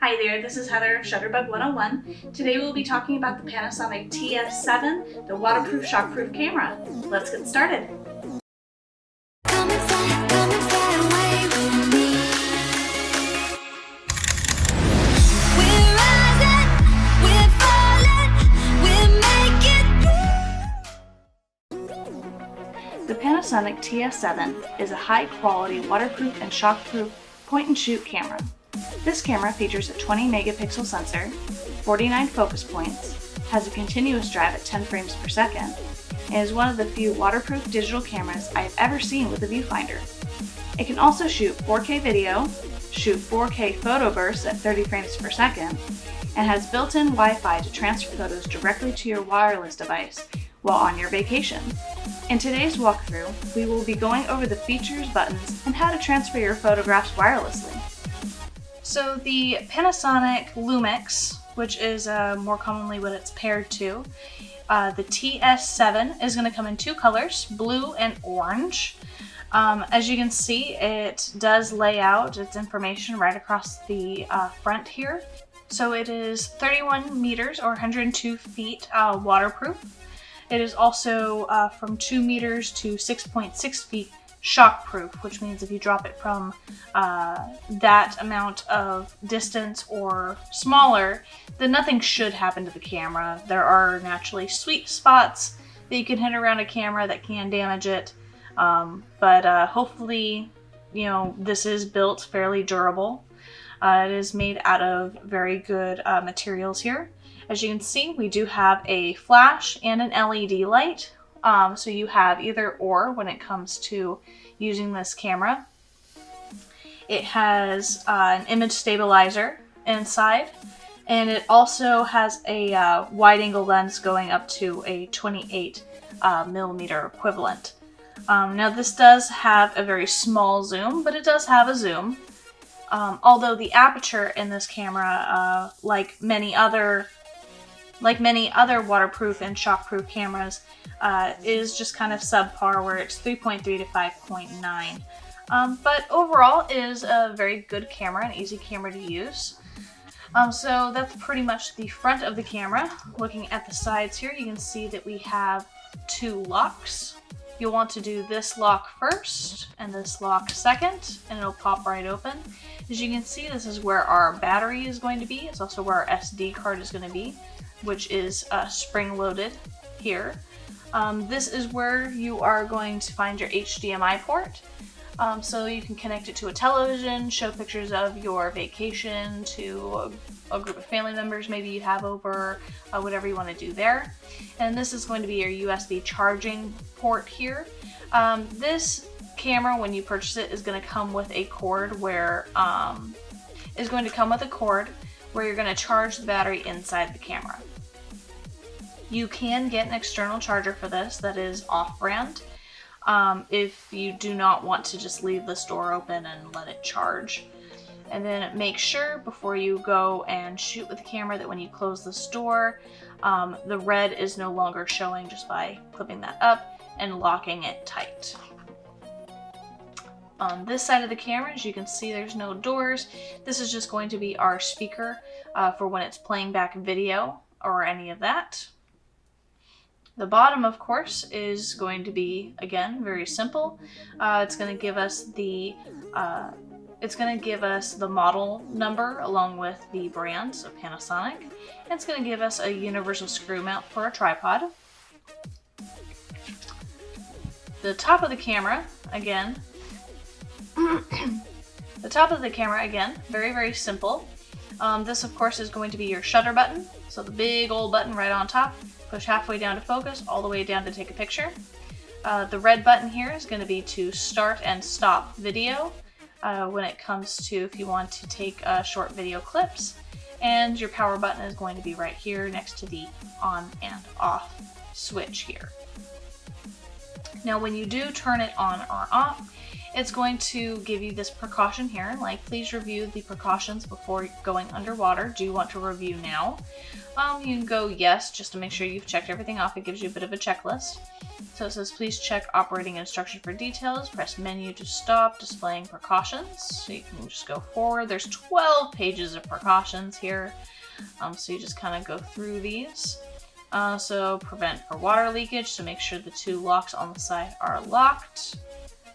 Hi there, this is Heather of Shutterbug 101. Today we'll be talking about the Panasonic TS7, the waterproof, shockproof camera. Let's get started. The Panasonic TS7 is a high-quality waterproof and shockproof point-and-shoot camera. This camera features a 20 megapixel sensor, 49 focus points, has a continuous drive at 10 frames per second, and is one of the few waterproof digital cameras I have ever seen with a viewfinder. It can also shoot 4K video, shoot 4K photo bursts at 30 frames per second, and has built-in Wi-Fi to transfer photos directly to your wireless device while on your vacation. In today's walkthrough, we will be going over the features, buttons, and how to transfer your photographs wirelessly. So the Panasonic Lumix, which is more commonly what it's paired to, the TS7 is going to come in two colors, blue and orange. As you can see, it does lay out its information right across the front here. So it is 31 meters or 102 feet waterproof. It is also from 2 meters to 6.6 feet shockproof, which means if you drop it from that amount of distance or smaller, then nothing should happen to the camera. There are naturally sweet spots that you can hit around a camera that can damage it, but hopefully, you know, this is built fairly durable. It is made out of very good materials here. As you can see, we do have a flash and an LED light. So you have either or when it comes to using this camera. It has an image stabilizer inside, and it also has a wide angle lens going up to a 28 millimeter equivalent. Now this does have a very small zoom, but it does have a zoom. Although the aperture in this camera, like many other waterproof and shockproof cameras, is just kind of subpar, where it's 3.3 to 5.9. But overall is a very good camera, an easy camera to use. So that's pretty much the front of the camera. Looking at the sides here, you can see that we have two locks. You'll want to do this lock first and this lock second, and it'll pop right open. As you can see, this is where our battery is going to be. It's also where our SD card is going to be, which is spring-loaded here. This is where you are going to find your HDMI port. So you can connect it to a television, show pictures of your vacation to a group of family members maybe you have over, whatever you want to do there. And this is going to be your USB charging port here. This camera, when you purchase it, is going to come with a cord where you're going to charge the battery inside the camera. You can get an external charger for this that is off-brand if you do not want to just leave this door open and let it charge. And then make sure before you go and shoot with the camera that when you close this door, the red is no longer showing, just by clipping that up and locking it tight. On this side of the camera, as you can see, there's no doors. This is just going to be our speaker for when it's playing back video or any of that. The bottom, of course, is going to be, again, very simple. It's going to give us the model number along with the brands of Panasonic. And it's going to give us a universal screw mount for a tripod. The top of the camera, again, very, very simple. This, of course, is going to be your shutter button. So the big old button right on top. Push halfway down to focus, all the way down to take a picture. The red button here is going to be to start and stop video when it comes to if you want to take short video clips. And your power button is going to be right here next to the on and off switch here. Now when you do turn it on or off, It's going to give you this precaution here, like please review the precautions before going underwater. Do you want to review now? You can go yes, just to make sure you've checked everything off. It gives you a bit of a checklist. So it says please check operating instructions for details, press menu to stop displaying precautions. So you can just go forward. There's 12 pages of precautions here. So you just kind of go through these. So prevent for water leakage, so make sure the two locks on the side are locked.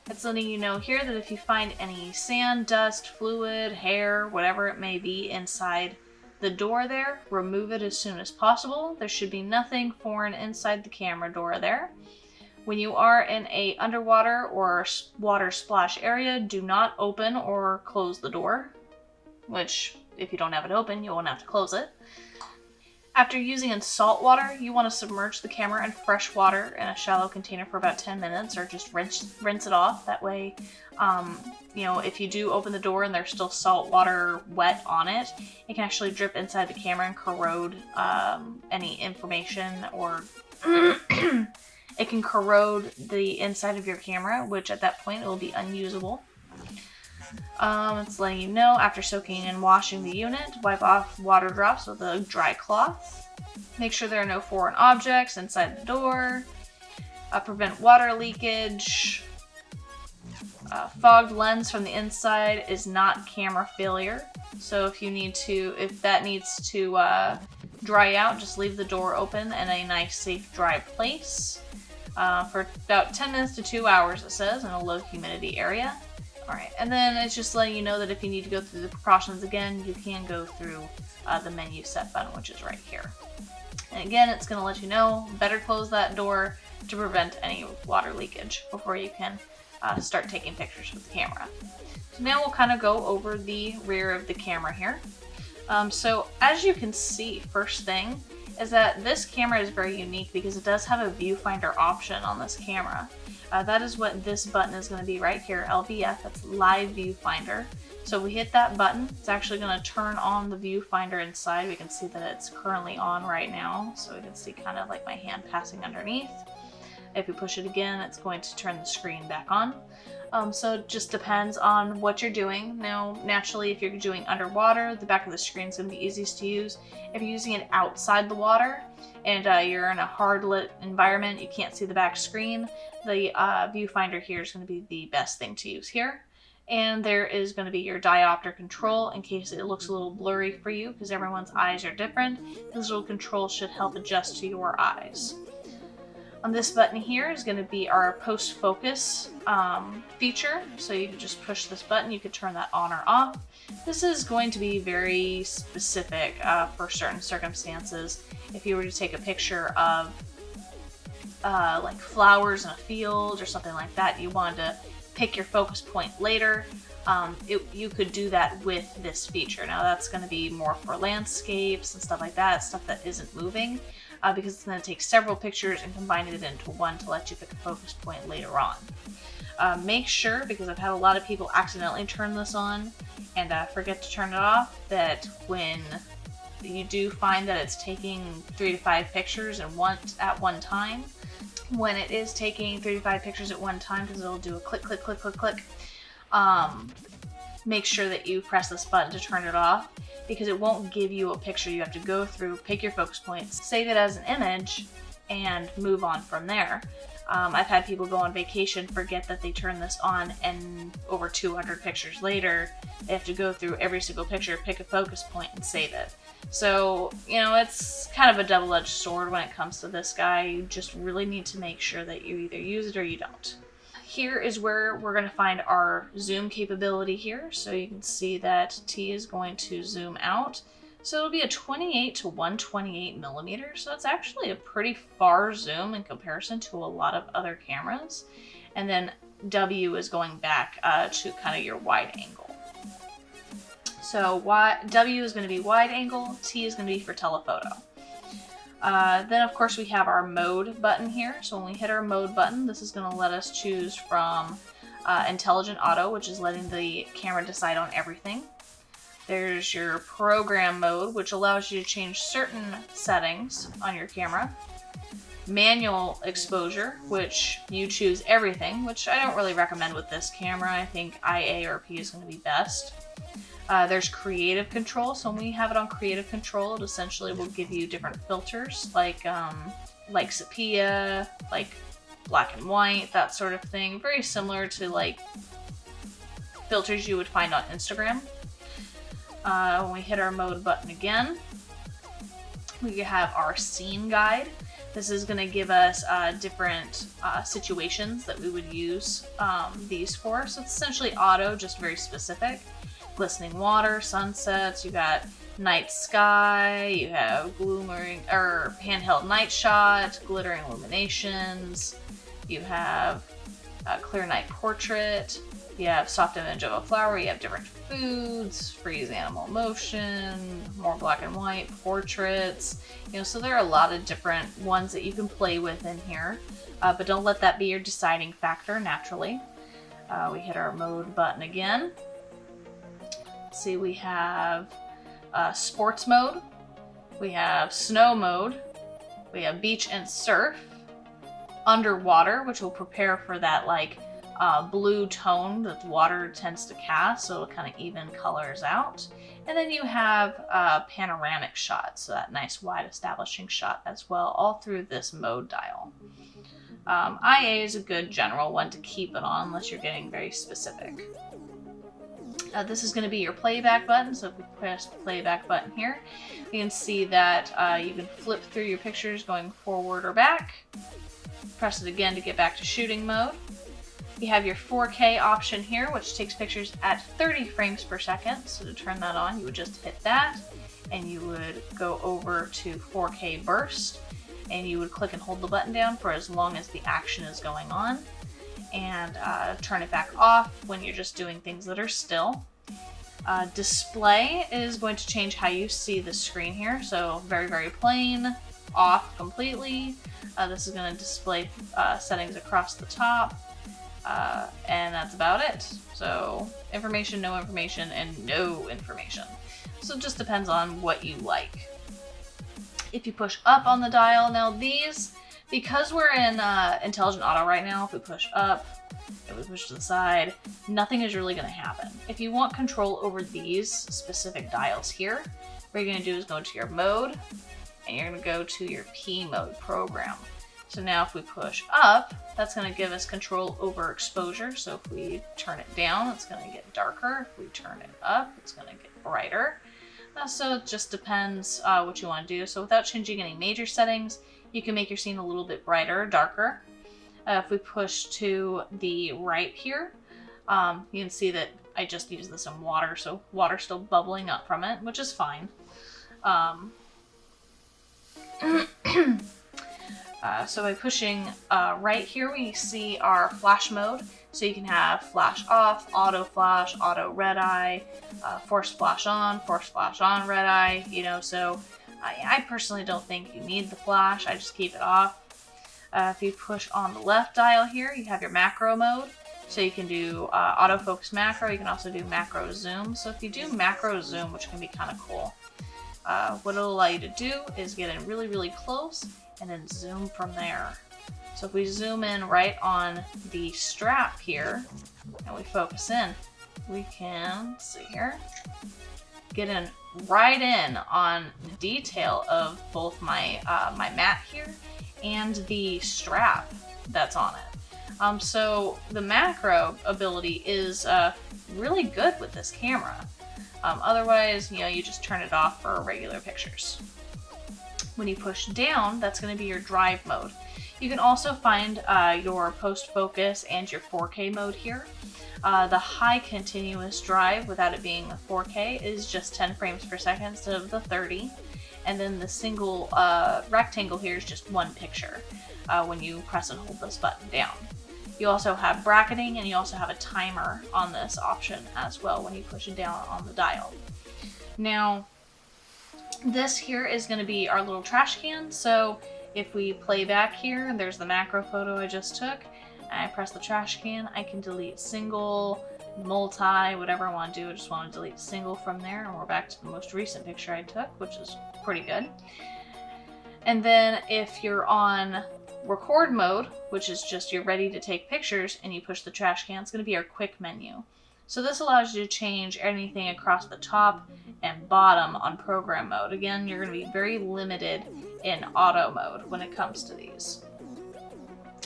It's letting you know here that if you find any sand, dust, fluid, hair, whatever it may be inside the door there, remove it as soon as possible. There should be nothing foreign inside the camera door there. When you are in a underwater or water splash area, do not open or close the door, which if you don't have it open, you won't have to close it. After using in salt water, you want to submerge the camera in fresh water in a shallow container for about 10 minutes, or just rinse it off. That way, if you do open the door and there's still salt water wet on it, it can actually drip inside the camera and corrode any information, or it can corrode the inside of your camera, which at that point it will be unusable. It's letting you know after soaking and washing the unit, wipe off water drops with a dry cloth. Make sure there are no foreign objects inside the door. Prevent water leakage. Fogged lens from the inside is not camera failure. So if that needs to dry out, just leave the door open in a nice, safe, dry place for about 10 minutes to 2 hours, it says, in a low humidity area. Alright, and then it's just letting you know that if you need to go through the precautions again, you can go through the menu set button, which is right here. And again, it's going to let you know, better close that door to prevent any water leakage before you can start taking pictures with the camera. So now we'll kind of go over the rear of the camera here. So as you can see, first thing is that this camera is very unique because it does have a viewfinder option on this camera. That is what this button is going to be right here, LVF, that's Live Viewfinder. So we hit that button, it's actually going to turn on the viewfinder inside. We can see that it's currently on right now, so we can see kind of like my hand passing underneath. If we push it again, it's going to turn the screen back on. So it just depends on what you're doing. Now, naturally, if you're doing underwater, the back of the screen is going to be easiest to use. If you're using it outside the water and you're in a hard lit environment, you can't see the back screen, the viewfinder here is going to be the best thing to use here. And there is going to be your diopter control in case it looks a little blurry for you, because everyone's eyes are different. This little control should help adjust to your eyes. On this button here is going to be our post focus feature. So you can just push this button, you could turn that on or off. This is going to be very specific for certain circumstances. If you were to take a picture of like flowers in a field or something like that, you wanted to pick your focus point later, you could do that with this feature. Now that's going to be more for landscapes and stuff like that, stuff that isn't moving. Because it's going to take several pictures and combine it into one to let you pick a focus point later on. Make sure, because I've had a lot of people accidentally turn this on and forget to turn it off, that when you do find that it's taking 3 to 5 pictures at one time, when it is taking 3 to 5 pictures at one time, because it'll do a click, click, click, click, click, make sure that you press this button to turn it off, because it won't give you a picture. You have to go through, pick your focus points, save it as an image, and move on from there. I've had people go on vacation, forget that they turned this on, and over 200 pictures later, they have to go through every single picture, pick a focus point, and save it. So, it's kind of a double-edged sword when it comes to this guy. You just really need to make sure that you either use it or you don't. Here is where we're going to find our zoom capability here. So you can see that T is going to zoom out. So it'll be a 28 to 128 millimeters. So it's actually a pretty far zoom in comparison to a lot of other cameras. And then W is going back to kind of your wide angle. So W is going to be wide angle, T is going to be for telephoto. Then of course we have our mode button here. So when we hit our mode button, this is going to let us choose from intelligent auto, which is letting the camera decide on everything. There's your program mode, which allows you to change certain settings on your camera. manual exposure, which you choose everything, which I don't really recommend with this camera. I think IA or P is going to be best. There's creative control. So when we have it on creative control, it essentially will give you different filters like sepia, like black and white, that sort of thing. Very similar to like filters you would find on Instagram. When we hit our mode button again, we have our scene guide. This is going to give us different situations that we would use these for. So it's essentially auto, just very specific. Glistening water, sunsets, you got night sky, you have glimmering or handheld night shot, glittering illuminations, you have a clear night portrait, you have soft image of a flower, you have different foods, freeze animal motion, more black and white, portraits, you know, so there are a lot of different ones that you can play with in here, but don't let that be your deciding factor naturally. We hit our mode button again. Let's see, we have sports mode, we have snow mode, we have beach and surf, underwater, which will prepare for that like blue tone that the water tends to cast, so it'll kind of even colors out. And then you have panoramic shots, so that nice wide establishing shot as well, all through this mode dial. IA is a good general one to keep it on unless you're getting very specific. This is going to be your playback button, so if we press the playback button here, you can see that you can flip through your pictures going forward or back. Press it again to get back to shooting mode. You have your 4K option here, which takes pictures at 30 frames per second. So to turn that on, you would just hit that, and you would go over to 4K burst, and you would click and hold the button down for as long as the action is going on, and turn it back off when you're just doing things that are still. Display is going to change how you see the screen here. So very, very plain, off completely. This is going to display settings across the top. And that's about it. So information, no information, and no information. So it just depends on what you like. If you push up on the dial, now these, because we're in intelligent auto right now, if we push up, if we push to the side, nothing is really going to happen. If you want control over these specific dials here, what you're going to do is go to your mode, and you're going to go to your P mode program. So now if we push up, that's going to give us control over exposure. So if we turn it down, it's going to get darker. If we turn it up, it's going to get brighter. So it just depends what you want to do. So without changing any major settings, you can make your scene a little bit brighter or darker. If we push to the right here, you can see that I just used this in water, so water's still bubbling up from it, which is fine. So by pushing right here, we see our flash mode. So you can have flash off, auto red eye, force flash on, red eye, you know, so I personally don't think you need the flash. I just keep it off. If you push on the left dial here, you have your macro mode. So you can do autofocus macro. You can also do macro zoom. So if you do macro zoom, which can be kind of cool, what it'll allow you to do is get in really, really close and then zoom from there. So if we zoom in right on the strap here and we focus in, we can, let's see here, get in right in on the detail of both my my mat here and the strap that's on it. So the macro ability is really good with this camera. Otherwise, you know, you just turn it off for regular pictures. When you push down, that's going to be your drive mode. You can also find your post focus and your 4K mode here. The high continuous drive, without it being a 4K, is just 10 frames per second instead of the 30. And then the single rectangle here is just one picture when you press and hold this button down. You also have bracketing, and you also have a timer on this option as well when you push it down on the dial. Now, this here is going to be our little trash can. So if we play back here, and there's the macro photo I just took, and I press the trash can, I can delete single, multi, whatever I want to do. I just want to delete single from there, and we're back to the most recent picture I took, which is pretty good. And then if you're on record mode, which is just you're ready to take pictures and you push the trash can. It's going to be our quick menu. So this allows you to change anything across the top and bottom on program mode. Again, you're going to be very limited in auto mode when it comes to these.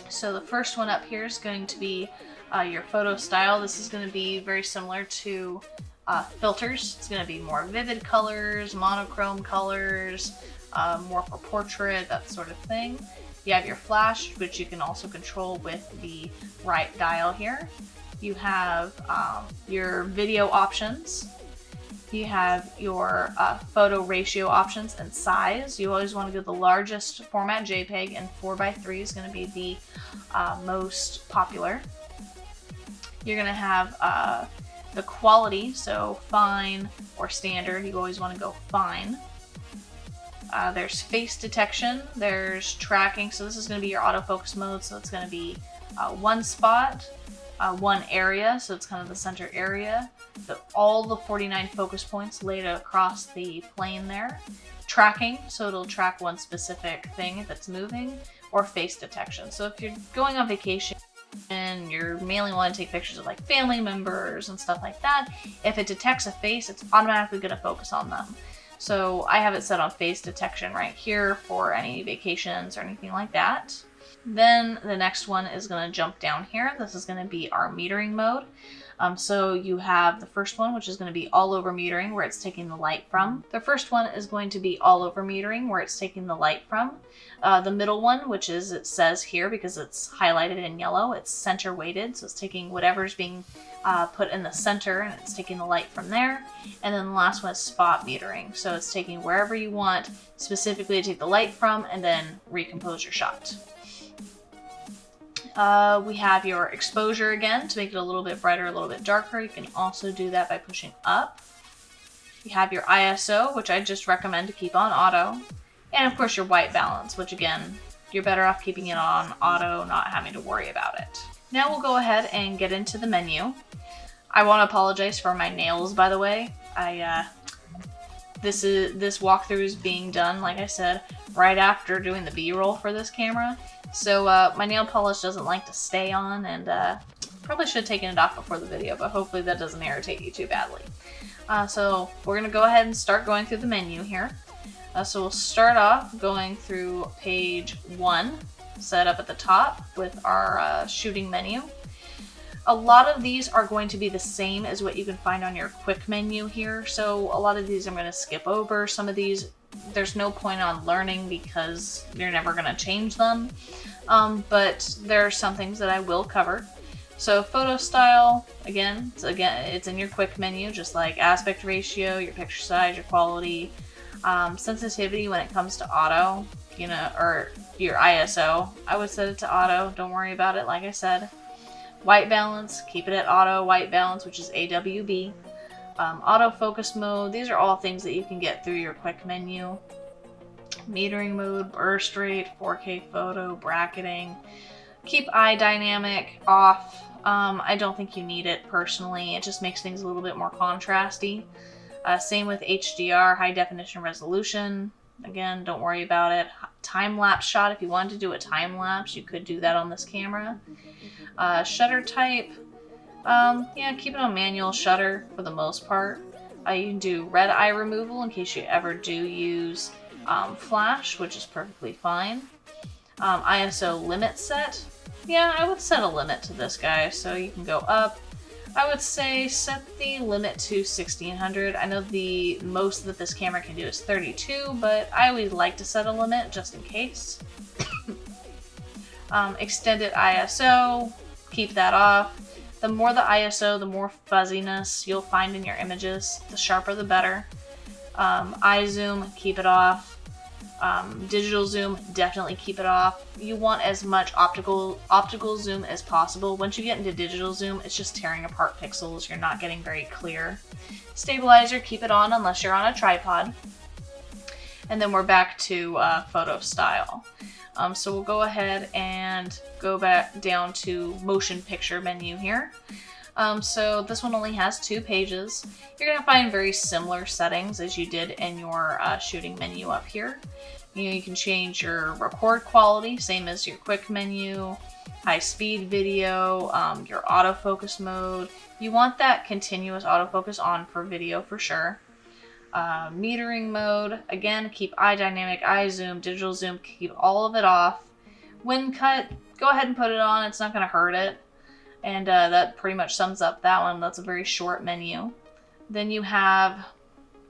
So the first one up here is going to be your photo style. This is going to be very similar to filters. It's going to be more vivid colors, monochrome colors, more for portrait, that sort of thing. You have your flash, which you can also control with the right dial here. You have your video options. You have your photo ratio options and size. You always want to go the largest format JPEG, and 4:3 is going to be the most popular. You're going to have the quality, so fine or standard. You always want to go fine. There's face detection, there's tracking, so this is going to be your autofocus mode, so it's going to be one spot, one area, so it's kind of the center area, all the 49 focus points laid across the plane there. Tracking, so it'll track one specific thing if it's moving, or face detection. So if you're going on vacation and you're mainly want to take pictures of like family members and stuff like that, if it detects a face, it's automatically going to focus on them. So I have it set on face detection right here for any vacations or anything like that. Then the next one is going to jump down here. This is going to be our metering mode. So you have the first one, which is going to be all over metering, where it's taking the light from. The first one is going to be all over metering, where it's taking the light from. The middle one, which is, it says here because it's highlighted in yellow, it's center weighted. So it's taking whatever's being put in the center and it's taking the light from there. And then the last one is spot metering. So it's taking wherever you want specifically to take the light from and then recompose your shot. We have your exposure again to make it a little bit brighter, a little bit darker. You can also do that by pushing up. You have your ISO, which I just recommend to keep on auto. And of course your white balance, which again, you're better off keeping it on auto, not having to worry about it. Now we'll go ahead and get into the menu. I want to apologize for my nails, by the way. This walkthrough is being done, like I said, right after doing the B-roll for this camera. So my nail polish doesn't like to stay on, and probably should have taken it off before the video, but hopefully that doesn't irritate you too badly. So we're going to go ahead and start going through the menu here. So we'll start off going through page 1, set up at the top with our shooting menu. A lot of these are going to be the same as what you can find on your quick menu here, so a lot of these I'm going to skip over. Some of these there's no point on learning because you're never going to change them, but there are some things that I will cover. So photo style, again, it's in your quick menu, just like aspect ratio, your picture size, your quality, sensitivity when it comes to auto, you know, or your ISO. I would set it to auto, don't worry about it, like I said. White balance, keep it at auto white balance, which is AWB. Autofocus mode, these are all things that you can get through your quick menu. Metering mode, burst rate, 4K photo, bracketing. Keep eye dynamic off. I don't think you need it personally. It just makes things a little bit more contrasty. Same with HDR, high definition resolution. Again, don't worry about it. Time-lapse shot, if you wanted to do a time-lapse, you could do that on this camera. Shutter type, yeah, keep it on manual shutter for the most part. You can do red eye removal in case you ever do use flash, which is perfectly fine. ISO limit set, yeah, I would set a limit to this guy, so you can go up. I would say set the limit to 1600. I know the most that this camera can do is 32, but I always like to set a limit just in case. Extended ISO, keep that off. The more the ISO, the more fuzziness you'll find in your images. The sharper the better. Eye zoom, keep it off. Digital zoom, definitely keep it off. You want as much optical zoom as possible. Once you get into digital zoom, it's just tearing apart pixels. You're not getting very clear. Stabilizer, keep it on unless you're on a tripod. And then we're back to photo style. So we'll go ahead and go back down to motion picture menu here. So this one only has 2 pages. You're going to find very similar settings as you did in your shooting menu up here. You can change your record quality, same as your quick menu, high speed video, your autofocus mode. You want that continuous autofocus on for video for sure. Metering mode, again, keep eye dynamic, eye zoom, digital zoom, keep all of it off. Wind cut, go ahead and put it on, it's not going to hurt it. And that pretty much sums up that one. That's a very short menu. Then you have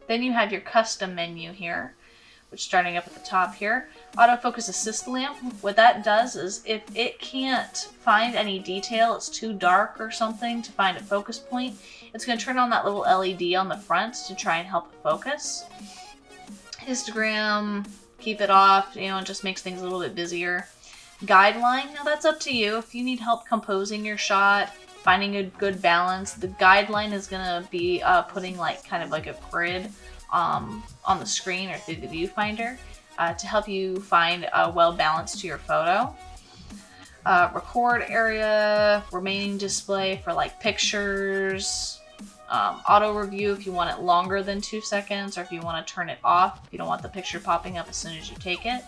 your custom menu here, which starting up at the top here. Autofocus assist lamp, what that does is if it can't find any detail, it's too dark or something to find a focus point, it's going to turn on that little LED on the front to try and help it focus. Histogram, keep it off, it just makes things a little bit busier. Guideline, now that's up to you. If you need help composing your shot, finding a good balance, the guideline is going to be putting kind of like a grid on the screen or through the viewfinder to help you find a well balance to your photo. Record area, remaining display for pictures, auto review if you want it longer than 2 seconds, or if you want to turn it off if you don't want the picture popping up as soon as you take it.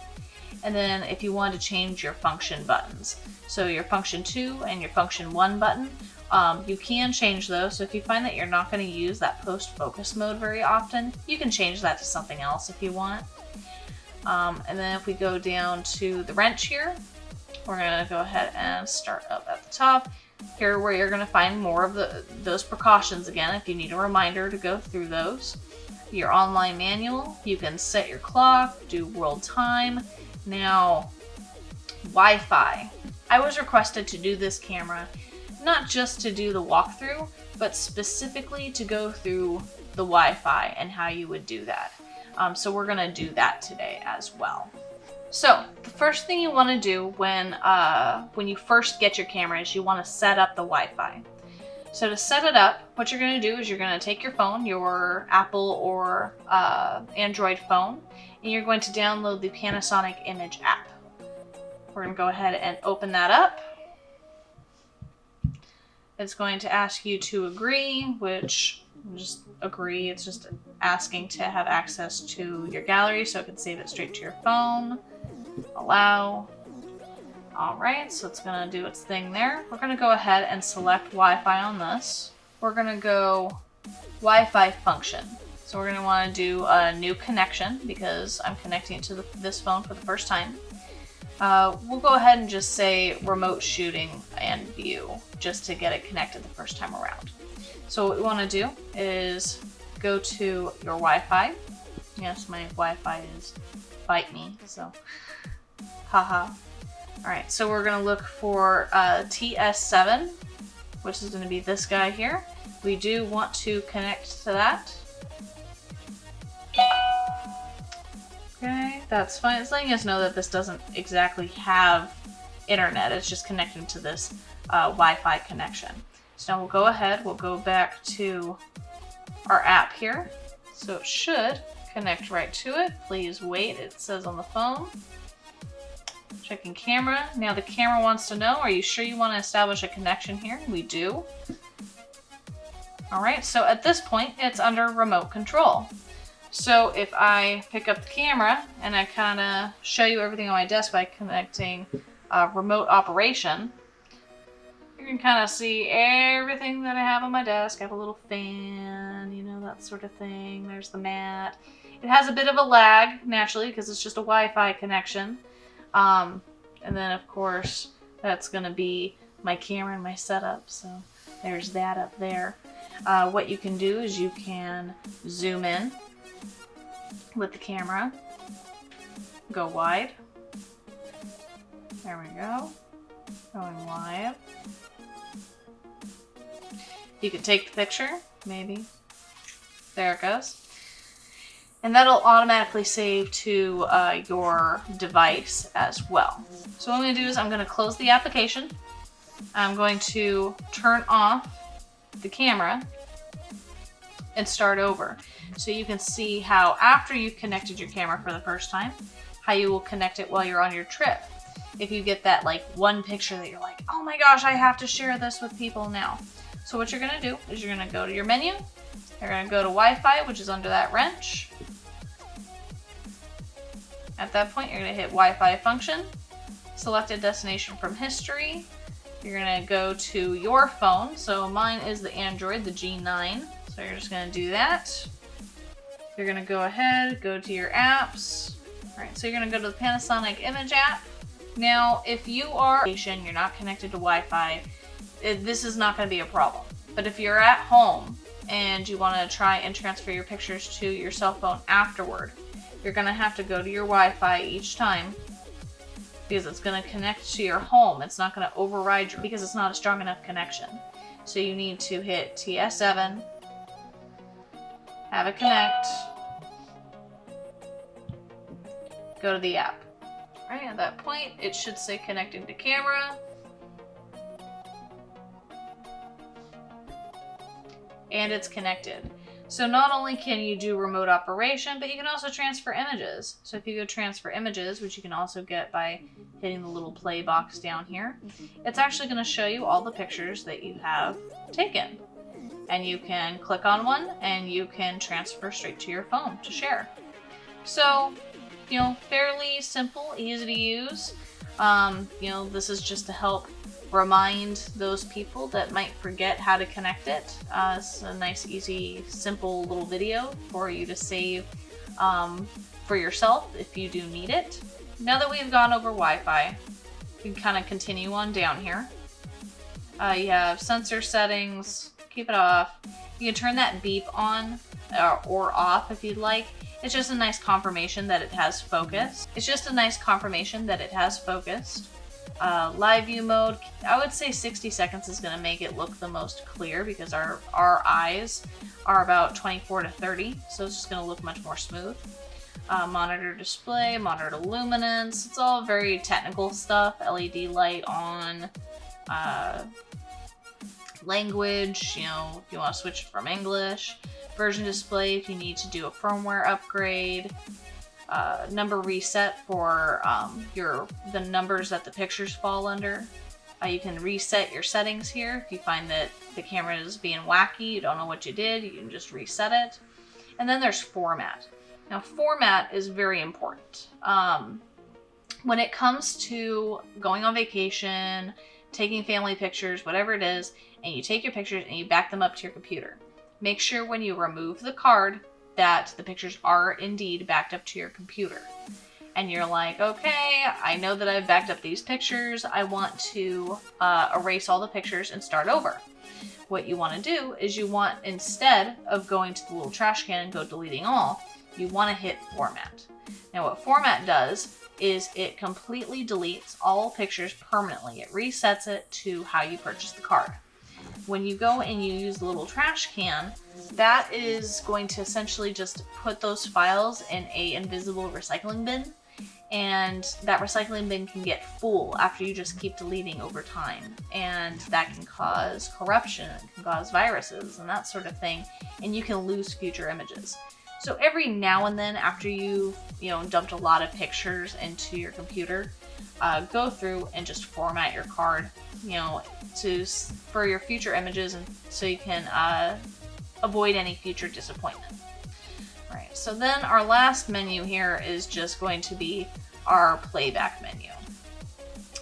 And then if you want to change your function buttons, so your function 2 and your function 1 button, you can change those. So if you find that you're not going to use that post focus mode very often, you can change that to something else if you want. And then if we go down to the wrench here, we're going to go ahead and start up at the top here, where you're going to find more of those precautions again if you need a reminder to go through those. Your online manual, you can set your clock, do world time. Now, Wi-Fi. I was requested to do this camera not just to do the walkthrough, but specifically to go through the Wi-Fi and how you would do that. So we're gonna do that today as well. So the first thing you want to do when you first get your camera is you want to set up the Wi-Fi. So to set it up, what you're going to do is you're going to take your phone, your Apple or Android phone, and you're going to download the Panasonic Image app. We're going to go ahead and open that up. It's going to ask you to agree, which just agree. It's just asking to have access to your gallery so it can save it straight to your phone. Allow. Alright, so it's going to do its thing there. We're going to go ahead and select Wi-Fi on this. We're going to go Wi-Fi function. So we're going to want to do a new connection because I'm connecting it to this phone for the first time. We'll go ahead and just say remote shooting and view just to get it connected the first time around. So what we want to do is go to your Wi-Fi. Yes, my Wi-Fi is bite me, so haha. Alright, so we're going to look for TS7, which is going to be this guy here. We do want to connect to that. Okay, that's fine. It's letting us know that this doesn't exactly have internet. It's just connecting to this Wi-Fi connection. So now we'll go ahead, we'll go back to our app here. So it should connect right to it. Please wait, it says on the phone. Checking camera. Now the camera wants to know, are you sure you want to establish a connection here? We do. Alright, so at this point, it's under remote control. So if I pick up the camera and I kind of show you everything on my desk by connecting remote operation, you can kind of see everything that I have on my desk. I have a little fan, you know, that sort of thing. There's the mat. It has a bit of a lag, naturally, because it's just a Wi-Fi connection. And then of course that's going to be my camera and my setup, so there's that up there. What you can do is you can zoom in with the camera, go wide, there we go, going wide. You can take the picture, maybe, there it goes. And that'll automatically save to your device as well. So what I'm going to do is I'm going to close the application. I'm going to turn off the camera and start over. So you can see how after you've connected your camera for the first time, how you will connect it while you're on your trip. If you get that one picture that you're like, oh my gosh, I have to share this with people now. So what you're going to do is you're going to go to your menu. You're going to go to Wi-Fi, which is under that wrench. At that point, you're going to hit Wi-Fi function, select a destination from history. You're going to go to your phone. So mine is the Android, the G9. So you're just going to do that. You're going to go ahead, go to your apps. All right, so you're going to go to the Panasonic image app. Now, if you are you're not connected to Wi-Fi, this is not going to be a problem. But if you're at home and you want to try and transfer your pictures to your cell phone afterward, you're going to have to go to your Wi-Fi each time because it's going to connect to your home. It's not going to override because it's not a strong enough connection. So you need to hit TS7, have it connect, go to the app. All right, at that point, it should say connecting to camera. And it's connected. So not only can you do remote operation, but you can also transfer images. So if you go transfer images, which you can also get by hitting the little play box down here, it's actually going to show you all the pictures that you have taken. And you can click on one and you can transfer straight to your phone to share. So, you know, fairly simple, easy to use. You know, this is just to help remind those people that might forget how to connect it. It's a nice, easy, simple little video for you to save for yourself if you do need it. Now that we've gone over Wi-Fi, you can kind of continue on down here. You have sensor settings, keep it off. You can turn that beep on or off if you'd like. It's just a nice confirmation that it has focus. Live view mode, I would say 60 seconds is going to make it look the most clear because our eyes are about 24 to 30, so it's just going to look much more smooth. Monitor display, monitor luminance, it's all very technical stuff. LED light on, language, you know, if you want to switch from English. Version display if you need to do a firmware upgrade. Number reset for the numbers that the pictures fall under. You can reset your settings here. If you find that the camera is being wacky, you don't know what you did, you can just reset it. And then there's format. Now format is very important. When it comes to going on vacation, taking family pictures, whatever it is, and you take your pictures and you back them up to your computer, make sure when you remove the card that the pictures are indeed backed up to your computer. And you're like, okay, I know that I've backed up these pictures. I want to erase all the pictures and start over. What you want to do is you want, instead of going to the little trash can and go deleting all, you want to hit format. Now what format does is it completely deletes all pictures permanently. It resets it to how you purchased the card. When you go and you use the little trash can, that is going to essentially just put those files in a invisible recycling bin, and that recycling bin can get full after you just keep deleting over time, and that can cause corruption, it can cause viruses and that sort of thing, and you can lose future images. So every now and then, after you've dumped a lot of pictures into your computer, go through and just format your card, for your future images, and so you can avoid any future disappointment. All right, so then our last menu here is just going to be our playback menu.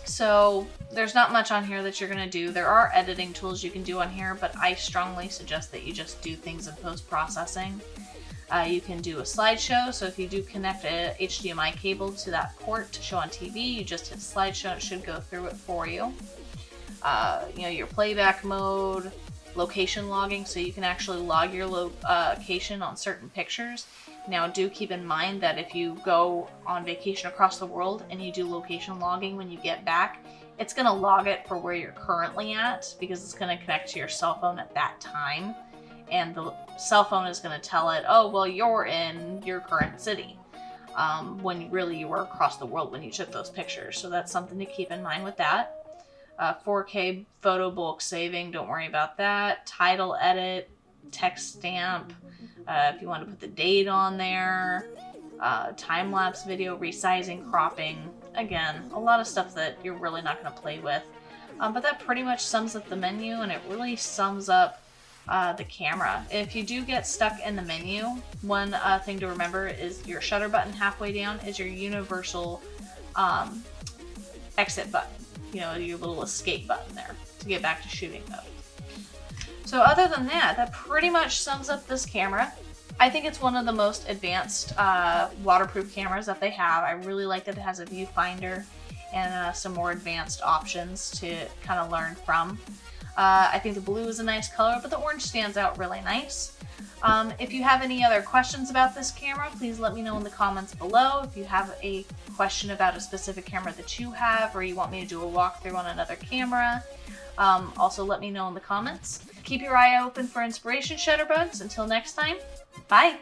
So there's not much on here that you're going to do. There are editing tools you can do on here, but I strongly suggest that you just do things in post-processing. You can do a slideshow, so if you do connect a HDMI cable to that port to show on TV, you just hit slideshow, it should go through it for you. Your playback mode, location logging, so you can actually log your location on certain pictures. Now do keep in mind that if you go on vacation across the world and you do location logging when you get back, it's going to log it for where you're currently at because it's going to connect to your cell phone at that time. And the cell phone is going to tell it, oh, well, you're in your current city, when really you were across the world when you took those pictures. So that's something to keep in mind with that. 4K photo bulk saving, don't worry about that. Title edit, text stamp, if you want to put the date on there. Time-lapse video, resizing, cropping. Again, a lot of stuff that you're really not going to play with. But that pretty much sums up the menu, and it really sums up the camera. If you do get stuck in the menu, one thing to remember is your shutter button halfway down is your universal exit button. You know, your little escape button there to get back to shooting mode. So other than that, that pretty much sums up this camera. I think it's one of the most advanced waterproof cameras that they have. I really like that it has a viewfinder and some more advanced options to kind of learn from. I think the blue is a nice color, but the orange stands out really nice. If you have any other questions about this camera, please let me know in the comments below. If you have a question about a specific camera that you have, or you want me to do a walkthrough on another camera, also let me know in the comments. Keep your eye open for inspiration, Shutterbugs. Until next time, bye!